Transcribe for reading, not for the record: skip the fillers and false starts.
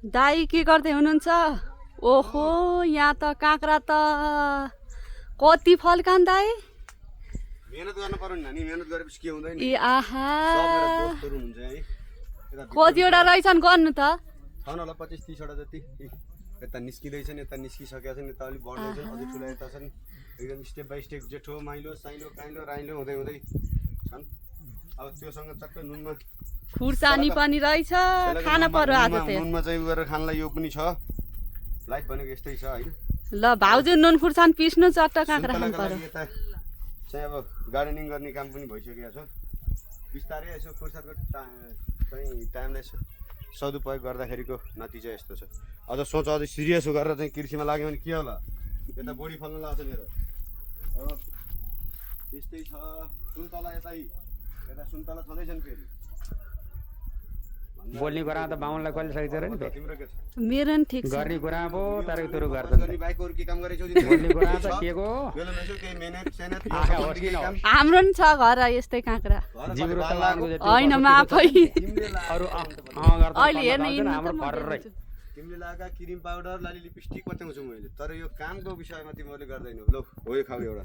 दाई के गर्दै हुनुहुन्छ? ओहो यहाँ त काँक्रा त कति फल्कान दाई? मेहनत गर्न पर्यो नि नानी, मेहनत गरेपछि के हुँदैन। ए आहा सब मेरो दोस्तहरु हुन्छ है। कतिवटा रहेछन् गर्नु त? छन् होला 25-30 वटा जति। यता निस्किँदैछन्, यता निस्किसकेका छन्, यता अलिक बढ्दैछन्, अझै ठुला यता छन्। एकदम स्टेप बाइ स्टेप जेठो माइलो साइलो काइलो राइलो हुँदै हुँदै छन्। अब त्योसँग चक्क नुनमा खुर्सानी पनि रहेछ, खान पर्यो आज त। नुनमा चाहिँ गरेर खानलाई यो पनि छ। लाइफ भनेको यस्तै छ हैन। ल भाउजू नुन खुर्सानी पिस्नु, चट्ट काँक्रा खानु पर्यो। यता चाहिँ अब गार्डनिङ गर्ने काम पनि भइसकेको छ। बिस्तारै यसो फुर्सदको चाहिँ टाइमलाई सदुपयोग गर्दाखेरिको नतिजा यस्तो छ। अझ सोच अझै सिरियस गरेर चाहिँ कृषिमा लाग्यो भने के होला? यता बढी फल्न लाग्छ मेरो। अब त्यस्तै छ। सुन्तला यता सुन्तला छँदैछ नि फेरि। बोल्ने कुरा त बाहुनलाई कहिले सकिन्छ र नि त। तिम्रो के छ? मेरो नि ठिक छ। गर्ने कुरा पो तारेको तुरु गर्छन्। गर्ने बाइकहरु के काम गरेछौ? बोल्ने कुरा त के को? बेला नसो के मेहनत सेहनत आँखा होस् कि काम। हाम्रो नि छ घर यस्तै काँक्रा। जिब्रो त लाग्नु जति होइन म आफै अरु गर्दा अहिले हेर्न हिँड्नु त हाम्रो म फर्रै देख्छु। तिमीले लगाएका क्रिम पाउडर लाली लिपस्टिक पत्याउँछौ मैले, तर यो कामको विषयमा तिमीहरूले गर्दैनौ। ल हो यो खाऊ एउटा।